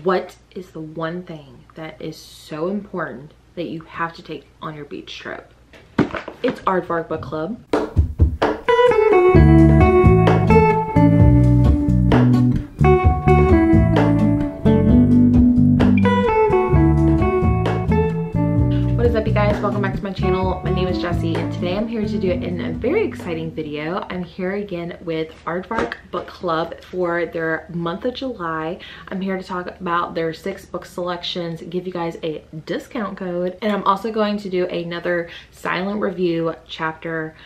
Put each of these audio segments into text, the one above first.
What is the one thing that is so important that you have to take on your beach trip? It's Aardvark Book Club. What is up, you guys? Welcome back to my channel. My name is Jessie, and today I'm here to do a very exciting video. I'm here again with Aardvark Book Club for their month of July. I'm here to talk about their 6 book selections, give you guys a discount code, and I'm also going to do another silent review chapter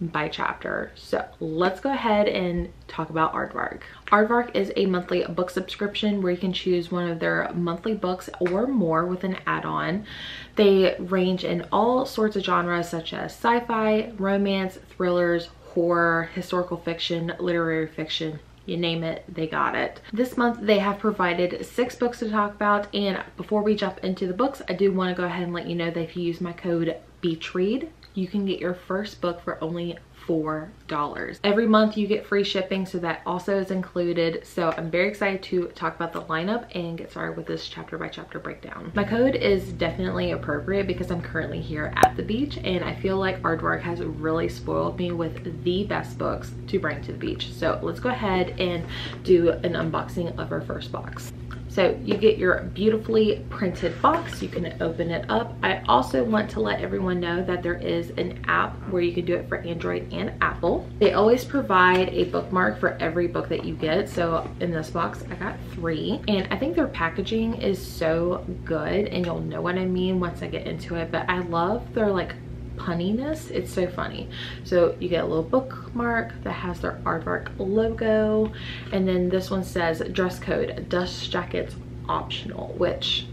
by chapter. So let's go ahead and talk about Aardvark. Aardvark is a monthly book subscription where you can choose one of their monthly books or more with an add-on. They range in all sorts of genres such as sci-fi, romance, thrillers, horror, historical fiction, literary fiction, you name it, they got it. This month they have provided 6 books to talk about, and before we jump into the books, I do want to go ahead and let you know that if you use my code BEACHREAD, you can get your first book for only $4. Every month you get free shipping, so that also is included. So I'm very excited to talk about the lineup and get started with this chapter by chapter breakdown. My code is definitely appropriate because I'm currently here at the beach, and I feel like Aardvark has really spoiled me with the best books to bring to the beach. So let's go ahead and do an unboxing of our first box. So you get your beautifully printed box. You can open it up. I also want to let everyone know that there is an app where you can do it for Android and Apple. They always provide a bookmark for every book that you get. So in this box, I got 3. And I think their packaging is so good, and you'll know what I mean once I get into it. But I love their like punniness. It's so funny. So you get a little bookmark that has their Aardvark logo, and then this one says dress code, dust jackets optional, which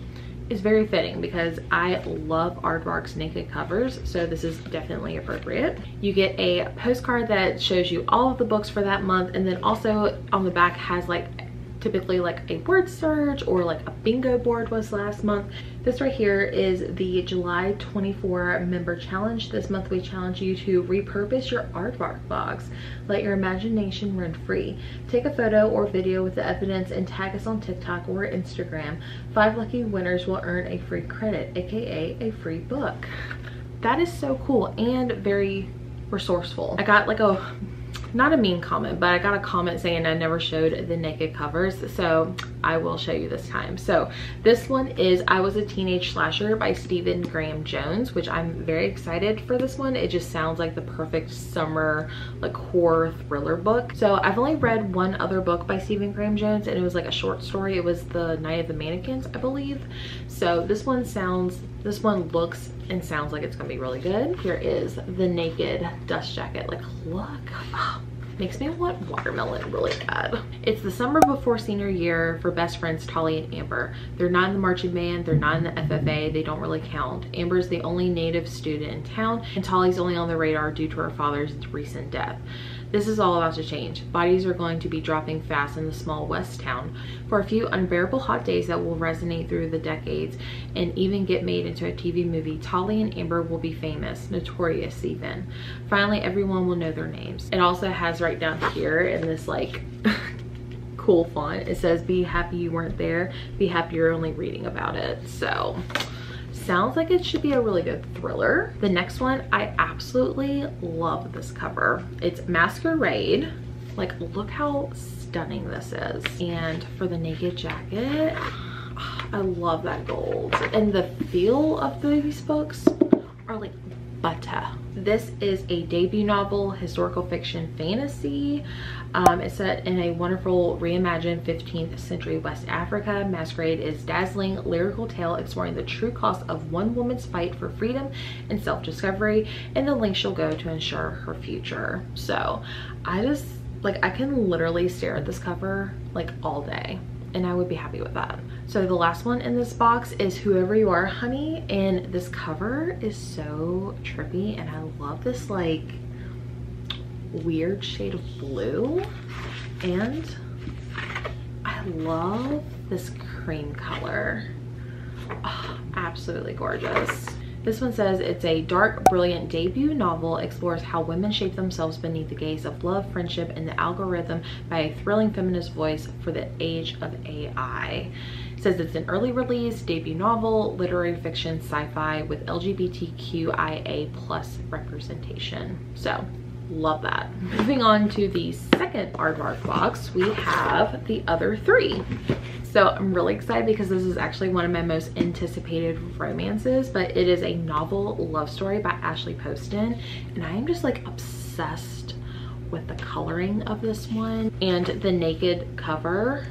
is very fitting because I love Aardvark's naked covers, so this is definitely appropriate. You get a postcard that shows you all of the books for that month, and then also on the back has like typically like a word search or like a bingo board was last month. This right here is the July 24 member challenge. This month we challenge you to repurpose your Aardvark box. Let your imagination run free. Take a photo or video with the evidence and tag us on TikTok or Instagram. 5 lucky winners will earn a free credit, aka a free book. That is so cool and very resourceful. I got like a not a mean comment, but I got a comment saying I never showed the naked covers, so I will show you this time. So this one is I Was a Teenage Slasher by Stephen Graham Jones, which I'm very excited for this one. It just sounds like the perfect summer like horror thriller book. So I've only read one other book by Stephen Graham Jones, and it was like a short story. It was The Night of the Mannequins, I believe. So this one looks and sounds like it's gonna be really good. Here is the naked dust jacket. Like, look. Oh, makes me want watermelon really bad. It's the summer before senior year for best friends Tolly and Amber. They're not in the marching band, they're not in the FFA, they don't really count. Amber's the only native student in town, and Tolly's only on the radar due to her father's recent death. This is all about to change. Bodies are going to be dropping fast in the small west town. For a few unbearable hot days that will resonate through the decades and even get made into a TV movie, Tolly and Amber will be famous, notorious even. Finally, everyone will know their names. It also has right down here in this like cool font, it says, "Be happy you weren't there, be happy you're only reading about it." So sounds like it should be a really good thriller. The next one, I absolutely love this cover. It's Masquerade. Like, look how stunning this is. And for the naked jacket, I love that gold. And the feel of these books are like butter. This is a debut novel, historical fiction fantasy. It's set in a wonderful reimagined 15th century West Africa. Masquerade is dazzling lyrical tale exploring the true cost of one woman's fight for freedom and self-discovery and the lengths she'll go to ensure her future. So I just like, I can literally stare at this cover like all day, and I would be happy with that. So the last one in this box is Whoever You Are, Honey, and this cover is so trippy, and I love this like weird shade of blue, and I love this cream color. Oh, absolutely gorgeous. This one says it's a dark, brilliant debut novel, explores how women shape themselves beneath the gaze of love, friendship, and the algorithm by a thrilling feminist voice for the age of AI. It says it's an early release, debut novel, literary fiction, sci-fi with LGBTQIA+ representation. So love that. Moving on to the second Aardvark box, we have The Other Three. So I'm really excited because this is actually one of my most anticipated romances, but it is a novel love story by Ashley Poston, and I am just like obsessed with the coloring of this one, and the naked cover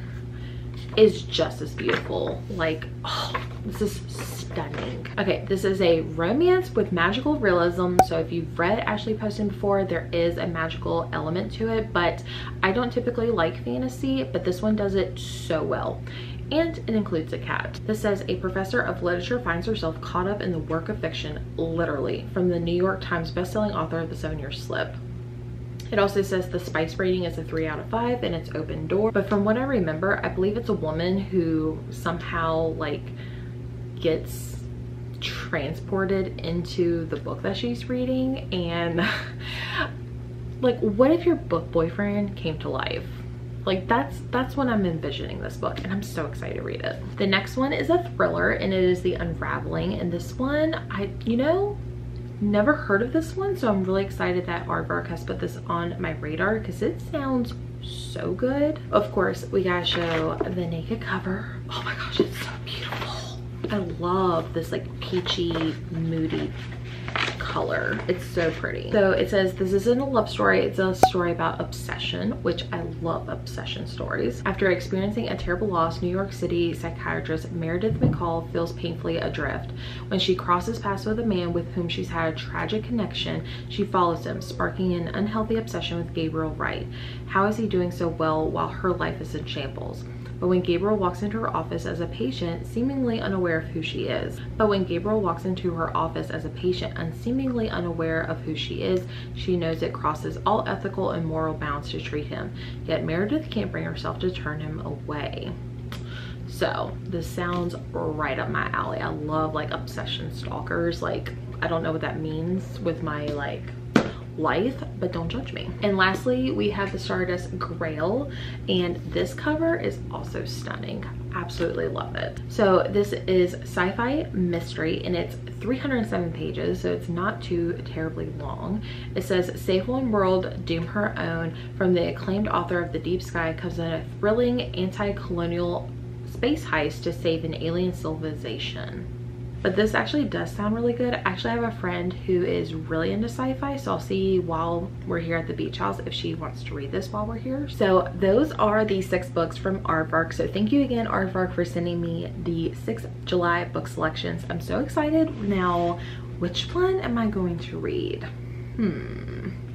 is just as beautiful. Like, oh, this is stunning. Okay, this is a romance with magical realism. So if you've read Ashley Poston before, there is a magical element to it, but I don't typically like fantasy, but this one does it so well. And it includes a cat. This says a professor of literature finds herself caught up in the work of fiction, literally, from the New York Times bestselling author of The 7-Year Slip. It also says the spice rating is a 3 out of 5 and it's open door. But from what I remember, I believe it's a woman who somehow like gets transported into the book that she's reading. And like, what if your book boyfriend came to life? Like that's what I'm envisioning this book, and I'm so excited to read it. The next one is a thriller, and it is The Unraveling. And this one, never heard of this one, so I'm really excited that Aardvark has put this on my radar because it sounds so good. Of course, we gotta show the naked cover. Oh my gosh, it's so beautiful. I love this like peachy, moody color. It's so pretty. So it says this isn't a love story, it's a story about obsession, which I love obsession stories. After experiencing a terrible loss, New York City psychiatrist Meredith McCall feels painfully adrift. When she crosses paths with a man with whom she's had a tragic connection, she follows him, sparking an unhealthy obsession with Gabriel Wright. How is he doing so well while her life is in shambles? But when Gabriel walks into her office as a patient, seemingly unaware of who she is. She knows it crosses all ethical and moral bounds to treat him. Yet Meredith can't bring herself to turn him away. So this sounds right up my alley. I love like obsession stalkers. Like, I don't know what that means with my like life, but don't judge me. And lastly, we have the Stardust Grail, and this cover is also stunning. Absolutely love it. So this is sci-fi mystery, and it's 307 pages, so it's not too terribly long. It says safe one world, doom her own. From the acclaimed author of The Deep Sky comes in a thrilling anti-colonial space heist to save an alien civilization. But this actually does sound really good. I actually have a friend who is really into sci-fi, so I'll see while we're here at the beach house if she wants to read this while we're here. So those are the 6 books from Aardvark. So thank you again, Aardvark, for sending me the 6 July book selections. I'm so excited. Now, which one am I going to read?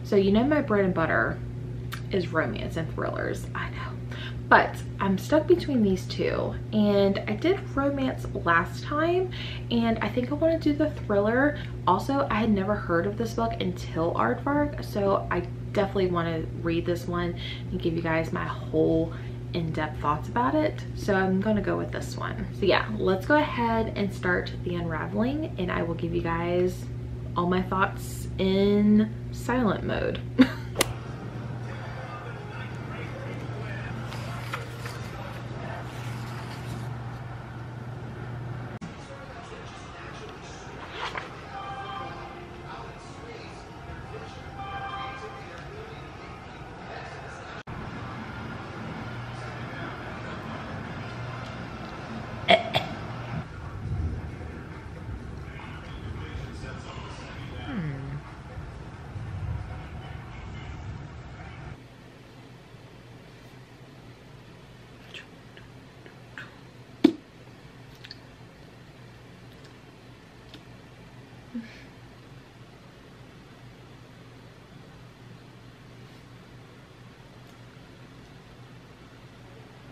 So you know my bread and butter is romance and thrillers. I know. But I'm stuck between these two, and I did romance last time, and I think I want to do the thriller. Also, I had never heard of this book until Aardvark, so I definitely want to read this one and give you guys my whole in-depth thoughts about it. So I'm gonna go with this one. So yeah, let's go ahead and start The Unraveling, and I will give you guys all my thoughts in silent mode.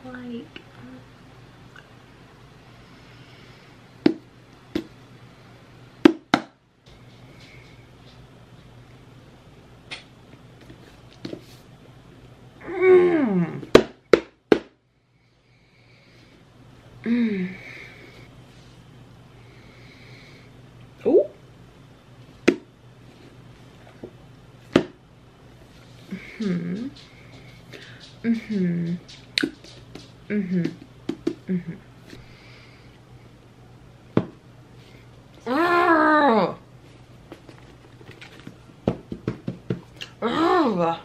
Like, Oh. Ugh.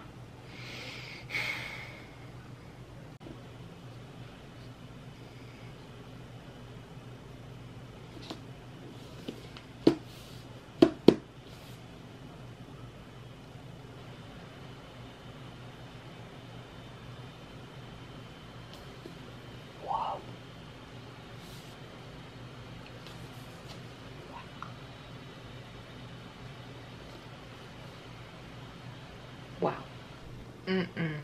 Wow. Mm-mm.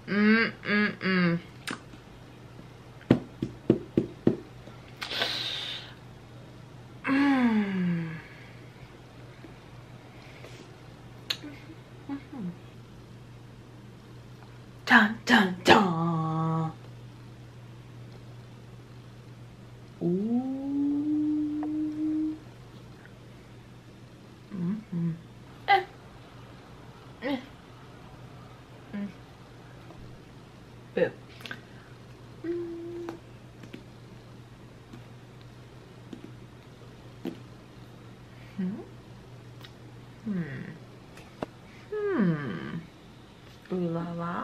Mm-mm-mm. Mm. Dun, dun, dun. Ooh. Mm-hmm. Eh. Eh. Mm. Boo. Mm. Hmm. Hmm. Hmm. Ooh la la.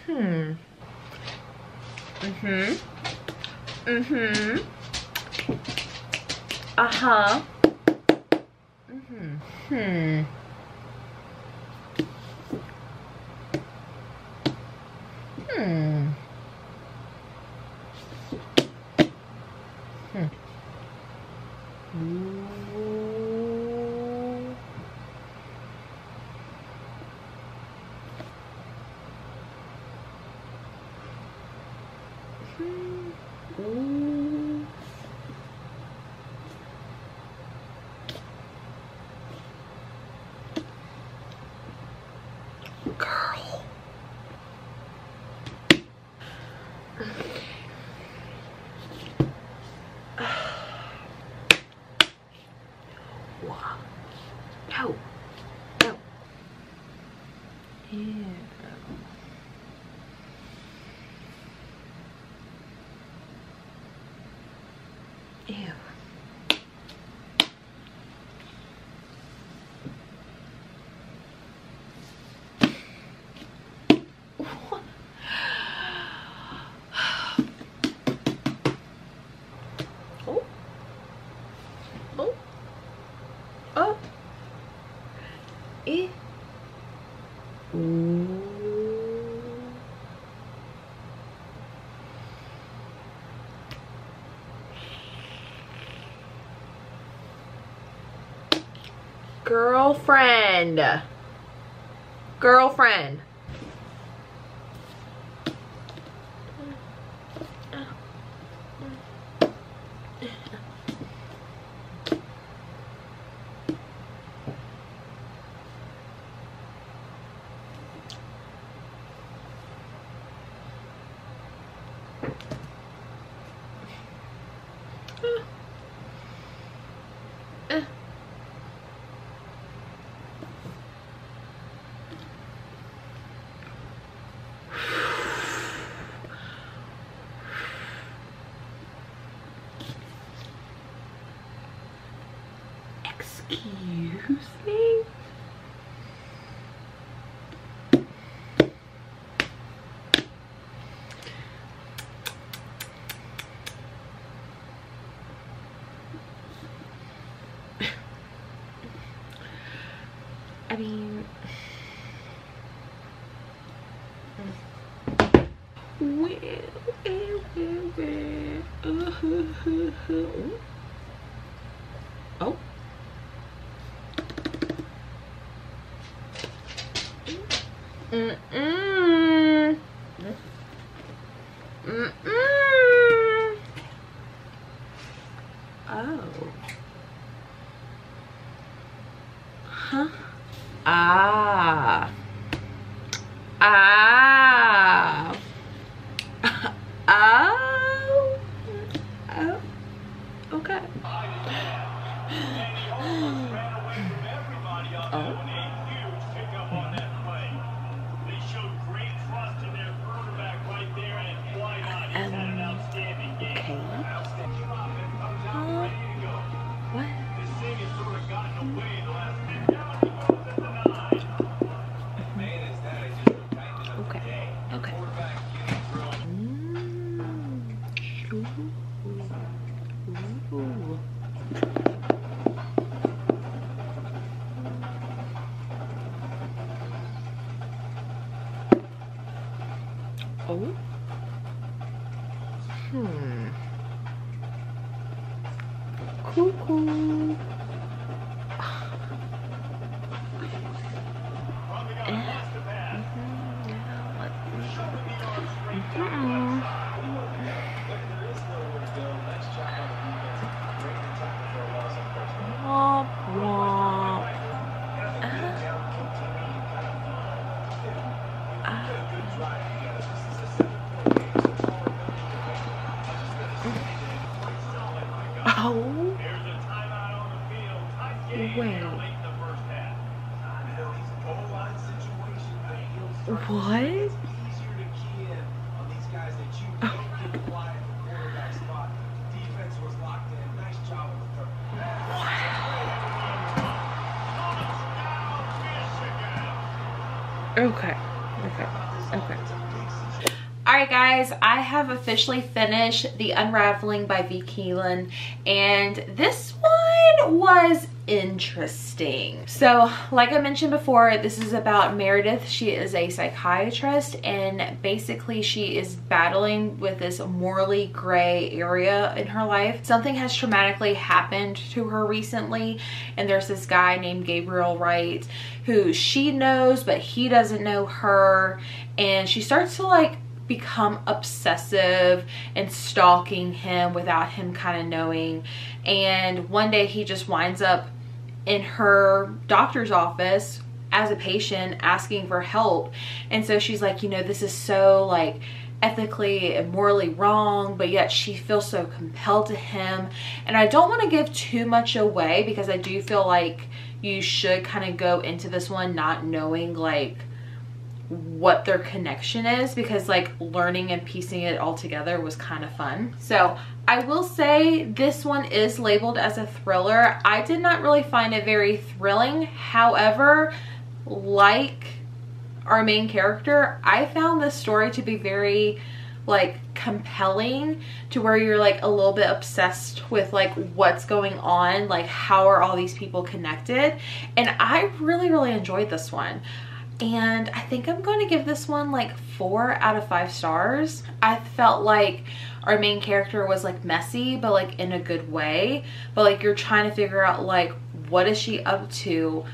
Hmm. Mm-hmm. Mm-hmm. Uh-huh. Mm-hmm. Hmm. Hmm. Hmm. Ooh. Hmm. Ooh. Girl. Wow. No. No. Ew. Ew. Oh. Oh. Oh. Eh. Ooh. Girlfriend. Girlfriend. Excuse me? I mean, oh. Mm-mm. Mm-mm. Oh. Huh? Ah. Ah. Oh. Oh. Okay. Oh. Okay. Oh. Cuckoo. Womp womp. Oh. Wait. What? Okay. Alright guys, I have officially finished The Unraveling by V. Keelan, and this one was interesting. So like I mentioned before, this is about Meredith. She is a psychiatrist, and basically she is battling with this morally gray area in her life. Something has traumatically happened to her recently, and there's this guy named Gabriel Wright who she knows but he doesn't know her, and she starts to like become obsessive and stalking him without him kind of knowing. And one day he just winds up in her doctor's office as a patient asking for help, and so she's like, you know, this is so like ethically and morally wrong, but yet she feels so compelled to him. And I don't want to give too much away because I do feel like you should kind of go into this one not knowing like what their connection is, because like learning and piecing it all together was kind of fun. So I will say this one is labeled as a thriller. I did not really find it very thrilling. However, like our main character, I found this story to be very like compelling, to where you're like a little bit obsessed with like what's going on, like how are all these people connected. And I really enjoyed this one. And I think I'm going to give this one like 4 out of 5 stars. I felt like our main character was like messy, but like in a good way. But like you're trying to figure out like what is she up to?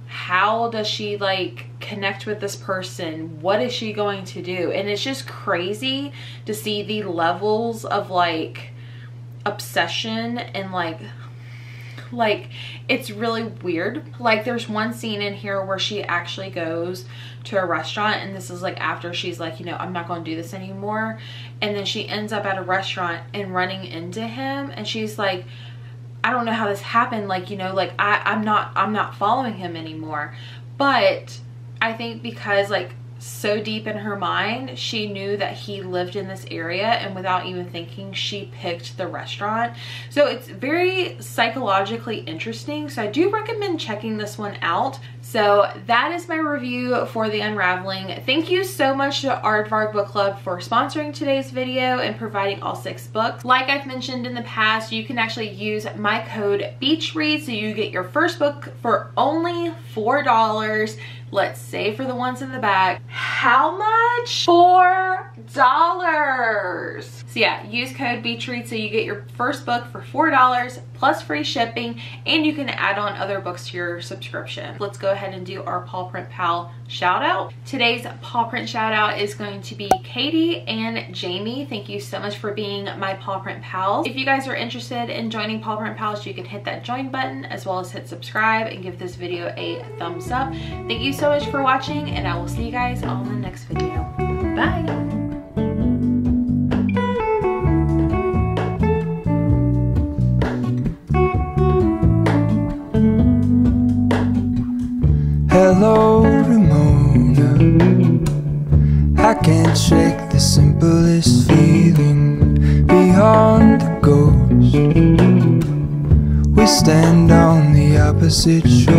How does she like connect with this person? What is she going to do? And it's just crazy to see the levels of like obsession and like it's really weird. Like there's one scene in here where she actually goes to a restaurant, and this is like after she's like, you know, I'm not going to do this anymore, and then she ends up at a restaurant and running into him, and she's like, I don't know how this happened, like, you know, like I'm not following him anymore. But I think because like so deep in her mind she knew that he lived in this area, and without even thinking she picked the restaurant. So it's very psychologically interesting, so I do recommend checking this one out. So that is my review for The Unraveling. Thank you so much to Aardvark Book Club for sponsoring today's video and providing all 6 books. Like I've mentioned in the past, you can actually use my code BEACHREAD so you get your first book for only $4. Let's say for the ones in the back, how much? $4. So yeah, use code BEACHREAD so you get your first book for $4 plus free shipping, and you can add on other books to your subscription. Let's go ahead and do our Paw Print Pal shout out. Today's Paw Print shout out is going to be Katie and Jamie. Thank you so much for being my Paw Print Pals. If you guys are interested in joining Paw Print Pals, you can hit that join button as well as hit subscribe and give this video a thumbs up. Thank you so much for watching, and I will see you guys on the next video. Bye. Hello, Ramona. I can't shake the simplest feeling beyond the ghost. We stand on the opposite shore.